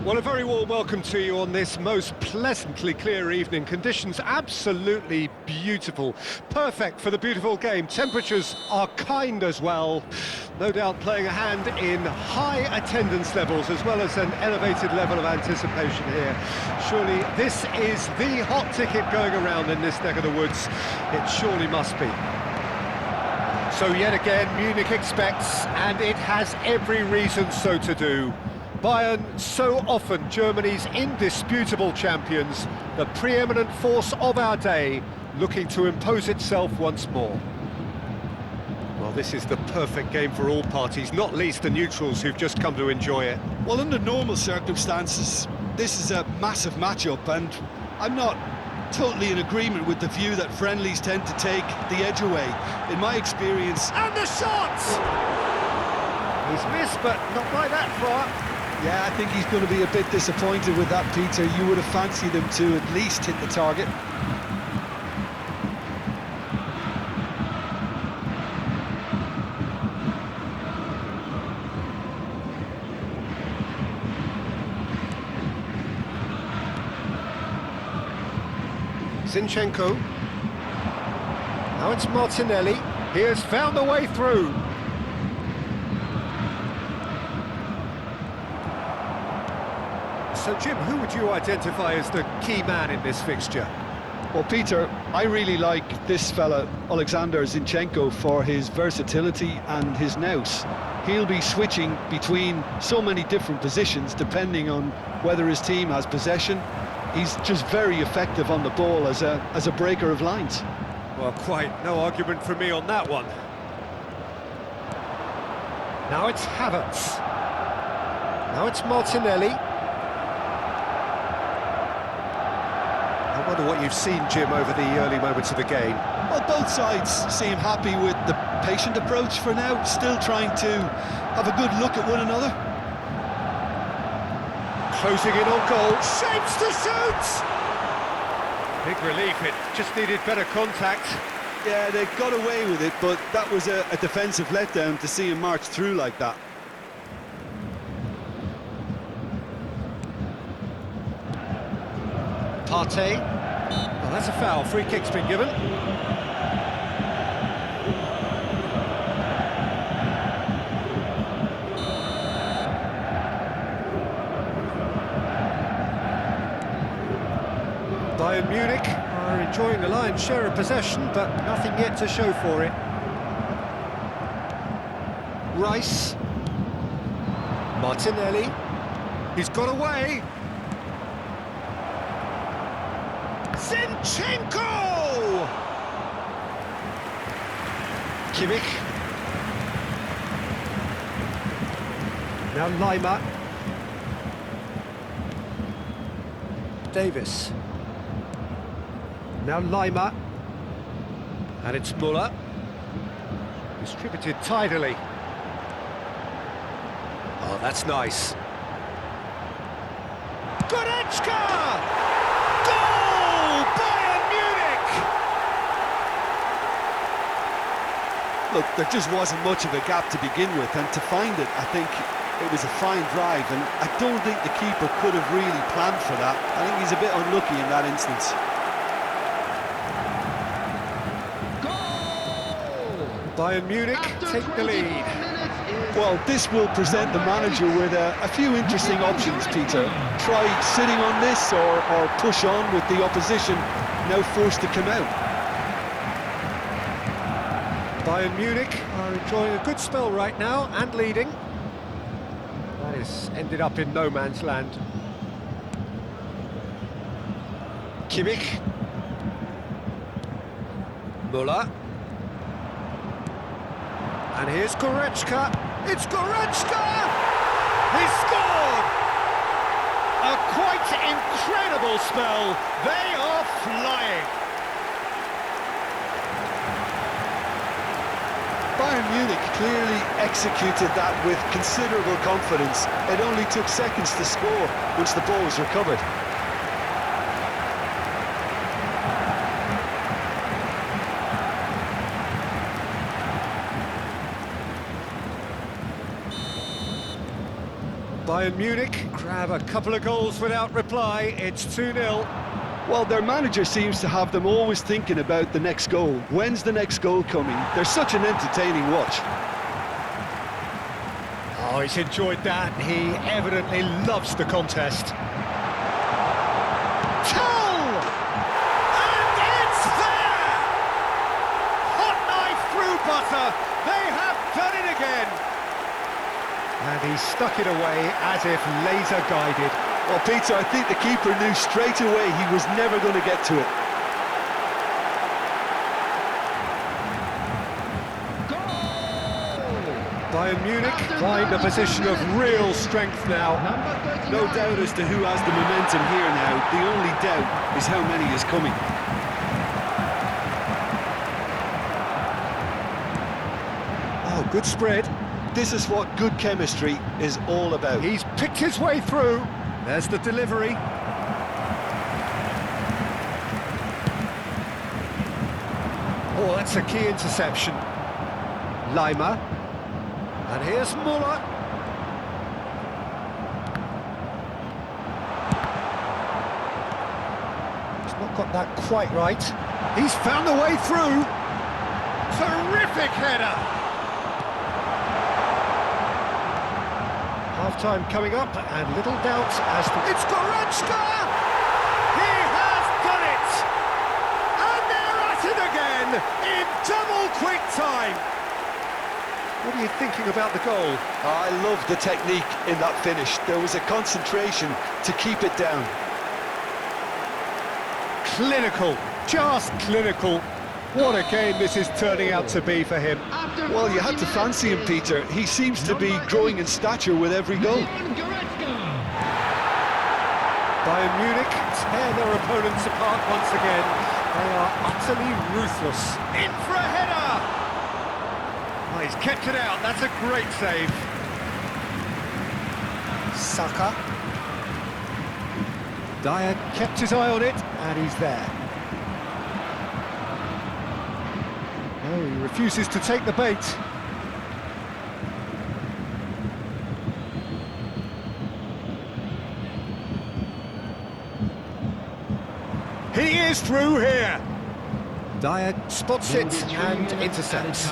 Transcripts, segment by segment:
Well, a very warm welcome to you on this most pleasantly clear evening. Conditions absolutely beautiful. Perfect for the beautiful game. Temperatures are kind as well. No doubt playing a hand in high attendance levels as well as an elevated level of anticipation here. Surely this is the hot ticket going around in this neck of the woods. It surely must be. So yet again, Munich expects, and it has every reason so to do. Bayern, so often Germany's indisputable champions, the preeminent force of our day, looking to impose itself once more. Well, this is the perfect game for all parties, not least the neutrals who've just come to enjoy it. Well, under normal circumstances, this is a massive matchup, and I'm not totally in agreement with the view that friendlies tend to take the edge away. In my experience... And the shot! He's missed, but not by that far. Yeah, I think he's going to be a bit disappointed with that, Peter. You would have fancied him to at least hit the target. Zinchenko. Now it's Martinelli. He has found a way through. So, Jim, who would you identify as the key man in this fixture? Well, Peter, I really like this fella, Alexander Zinchenko, for his versatility and his nous. He'll be switching between so many different positions depending on whether his team has possession. He's just very effective on the ball as a breaker of lines. Well, quite no argument from me on that one. Now it's Havertz. Now it's Martinelli. I wonder what you've seen, Jim, over the early moments of the game. Well, both sides seem happy with the patient approach for now, still trying to have a good look at one another. Closing in on goal, shapes to shoot! Big relief, it just needed better contact. Yeah, they got away with it, but that was a defensive letdown to see him march through like that. Partey. Well, that's a foul. Free kick's been given. Bayern Munich are enjoying the lion's share of possession, but nothing yet to show for it. Rice. Martinelli. He's got away. Zinchenko! Kimmich. Now Lima. Davis. Now Lima. And it's Muller. Distributed tidily. Oh, that's nice. Goretzka! Look, there just wasn't much of a gap to begin with, and to find it, I think it was a fine drive, and I don't think the keeper could have really planned for that. I think he's a bit unlucky in that instance. Goal! Bayern Munich take the lead. Well, this will present the manager with a few interesting options, Peter. Try sitting on this or push on with the opposition now forced to come out. Bayern Munich are enjoying a good spell right now and leading. That has ended up in no man's land. Kimmich. Muller. And here's Goretzka. It's Goretzka! He scored! A quite incredible spell. They are flying. Bayern Munich clearly executed that with considerable confidence. It only took seconds to score once the ball was recovered. Bayern Munich grab a couple of goals without reply. It's 2-0. Well, their manager seems to have them always thinking about the next goal. When's the next goal coming? They're such an entertaining watch. Oh, he's enjoyed that. He evidently loves the contest. Goal! And it's there! Hot knife through butter. They have done it again. And he stuck it away as if laser guided. Well, Peter, I think the keeper knew straight away he was never going to get to it. Bayern Munich find a position of real strength now. No doubt as to who has the momentum here now. The only doubt is how many is coming. Oh, good spread. This is what good chemistry is all about. He's picked his way through. There's the delivery. Oh, that's a key interception. Lima. And here's Muller. He's not got that quite right. He's found a way through. Terrific header. Half-time coming up, and little doubt as to... It's Goretzka! He has done it! And they're at it again, in double quick time! What are you thinking about the goal? I love the technique in that finish. There was a concentration to keep it down. Clinical, just clinical. What a game this is turning out to be for him. Well, you had to fancy him, Peter. He seems to be growing in stature with every goal. Bayern Munich tear their opponents apart once again. They are utterly ruthless. In for a header! Oh, he's kept it out, that's a great save. Saka. Dyer kept his eye on it, and he's there. No, he refuses to take the bait. He is through here. Dyer spots it and intercepts.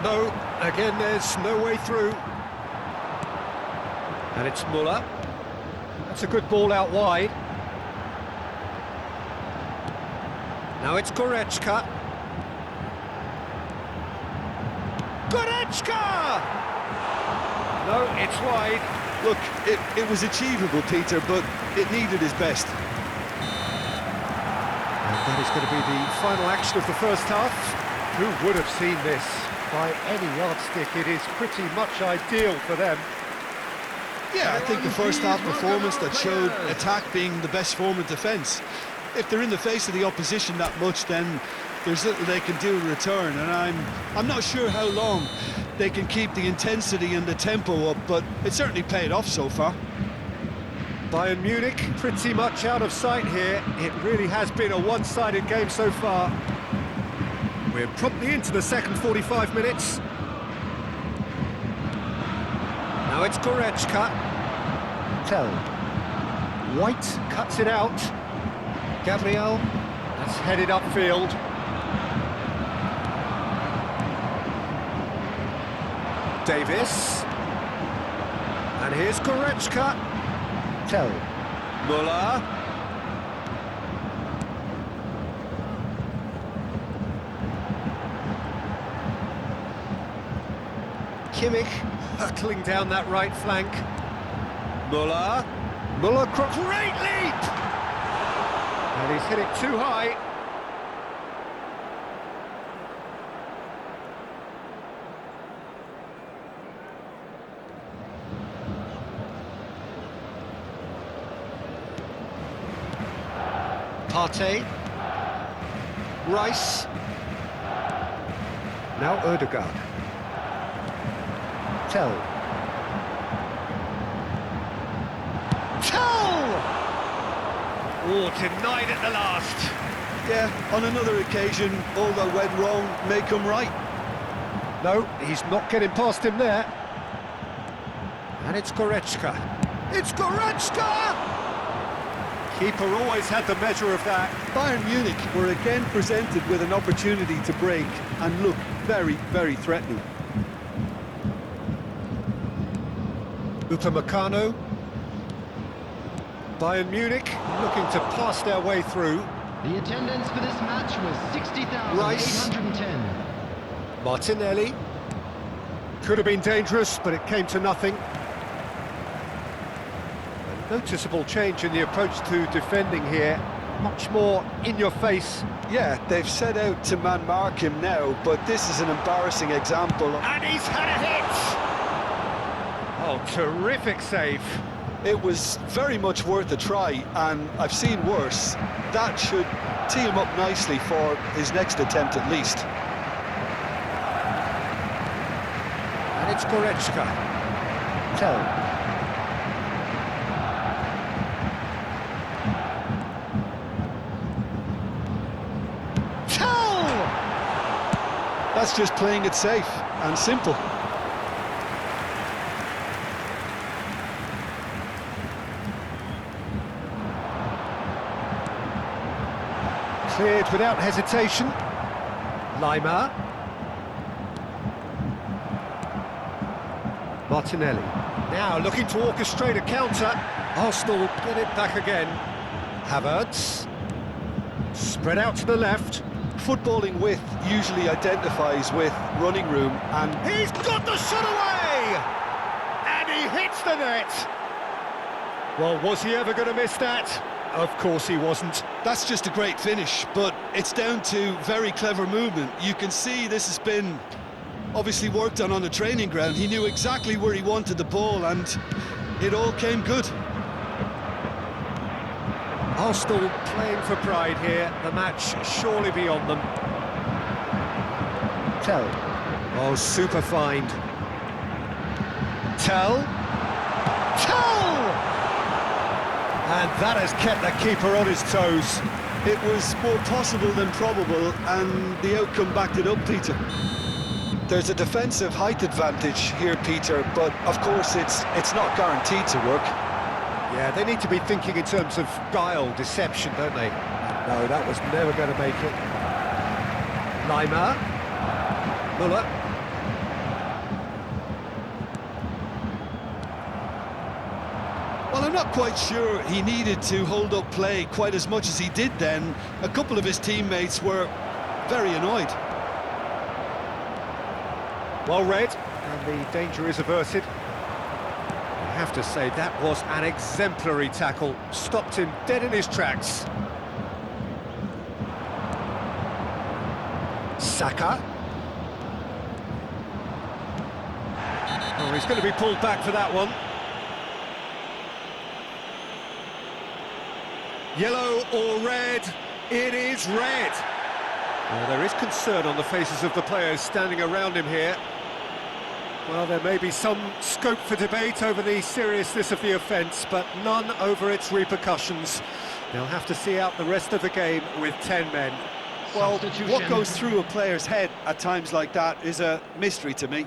No, again there's no way through. And it's Muller. That's a good ball out wide. Now it's Goretzka. Goretzka! No, it's wide. Look, it was achievable, Peter, but it needed his best. And that is going to be the final action of the first half. Who would have seen this? By any yardstick, it is pretty much ideal for them. Yeah, I think the first half performance that showed attack being the best form of defence. If they're in the face of the opposition that much, then there's little they can do in return, and I'm not sure how long they can keep the intensity and the tempo up, but it certainly paid off so far. Bayern Munich pretty much out of sight here. It really has been a one-sided game so far. We're promptly into the second 45 minutes. Now it's Goretzka. Tell. White cuts it out. Gabriel has headed upfield. Davis. And here's Goretzka. Tell. Muller. Kimmich hurtling down that right flank. Muller. Muller, great leap! And he's hit it too high. Partey. Rice. Now Ødegaard. Tell. Oh, denied at the last. Yeah, on another occasion, all that went wrong may come right. No, he's not getting past him there. And it's Goretzka. It's Goretzka! Keeper always had the measure of that. Bayern Munich were again presented with an opportunity to break and look very, very threatening. Upamecano. Bayern Munich looking to pass their way through. The attendance for this match was 60,810. Martinelli. Could have been dangerous, but it came to nothing. A noticeable change in the approach to defending here. Much more in your face. Yeah, they've set out to man-mark him now, but this is an embarrassing example. And he's had a hit! Oh, terrific save. It was very much worth a try, and I've seen worse. That should tee him up nicely for his next attempt at least. And it's Goretzka. Tell. That's just playing it safe and simple. Cleared without hesitation. Lima. Martinelli. Now looking to orchestrate a counter. Arsenal get it back again. Havertz. Spread out to the left. Footballing width usually identifies with running room, and He's got the shot away! And he hits the net! Well, was he ever going to miss that? Of course he wasn't. that's just a great finish, but it's down to very clever movement. You can see this has been obviously worked on the training ground. He knew exactly where he wanted the ball, and it all came good. Arsenal playing for pride here. The match surely beyond them. Tell. Oh, super find. Tell. And that has kept the keeper on his toes. It was more possible than probable, and the outcome backed it up, Peter. There's a defensive height advantage here, Peter, but of course it's not guaranteed to work. Yeah, they need to be thinking in terms of guile, deception, don't they? No, that was never going to make it. Lima. Muller. Well, I'm not quite sure he needed to hold up play quite as much as he did then. A couple of his teammates were very annoyed. Well read, and the danger is averted. I have to say, that was an exemplary tackle. Stopped him dead in his tracks. Saka. Oh, he's going to be pulled back for that one. Yellow or red? It is red. Well, there is concern on the faces of the players standing around him here. Well, there may be some scope for debate over the seriousness of the offence, but none over its repercussions. They'll have to see out the rest of the game with 10 men. Well, what goes through a player's head at times like that is a mystery to me.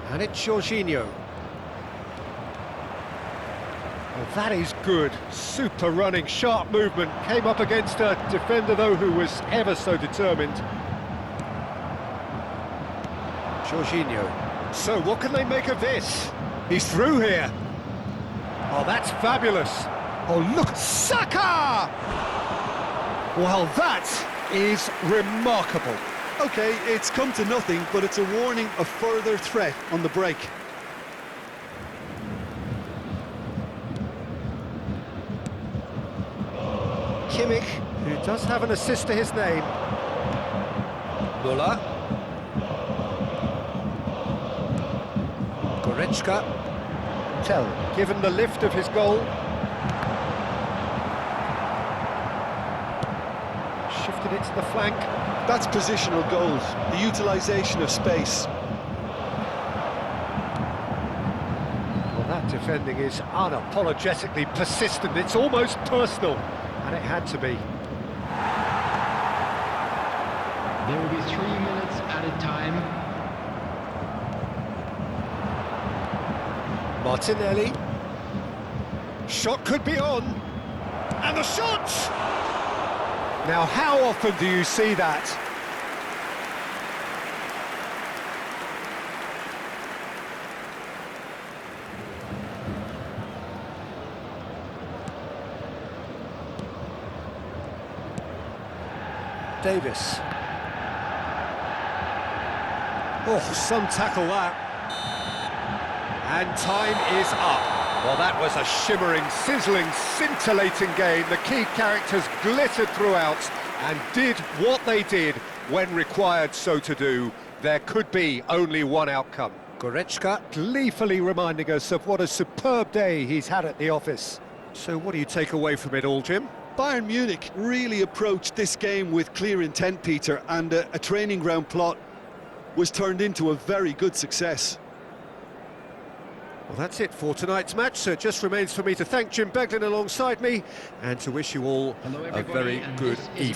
And it's Jorginho. Well, that is good. Super running, sharp movement. Came up against a defender, though, who was ever so determined. Jorginho. So, what can they make of this? He's through here. Oh, that's fabulous. Oh, look, Saka! Well, that is remarkable. OK, it's come to nothing, but it's a warning of further threat on the break. Kimmich, who does have an assist to his name. Muller. Goretzka. Tell, given the lift of his goal. Shifted it to the flank. That's positional goals, the utilisation of space. Well, that defending is unapologetically persistent. It's almost personal, and it had to be. There will be 3 minutes added time. Martinelli. Shot could be on. And the shot! Now, how often do you see that? Davis. Oh, some tackle that. And time is up. Well, that was a shimmering, sizzling, scintillating game. The key characters glittered throughout and did what they did when required so to do. There could be only one outcome. Goretzka gleefully reminding us of what a superb day he's had at the office. So what do you take away from it all, Jim? Bayern Munich really approached this game with clear intent, Peter, and a training ground plot was turned into a very good success. Well, that's it for tonight's match, so it just remains for me to thank Jim Beglin alongside me and to wish you all Hello, a everybody, very and good this is evening.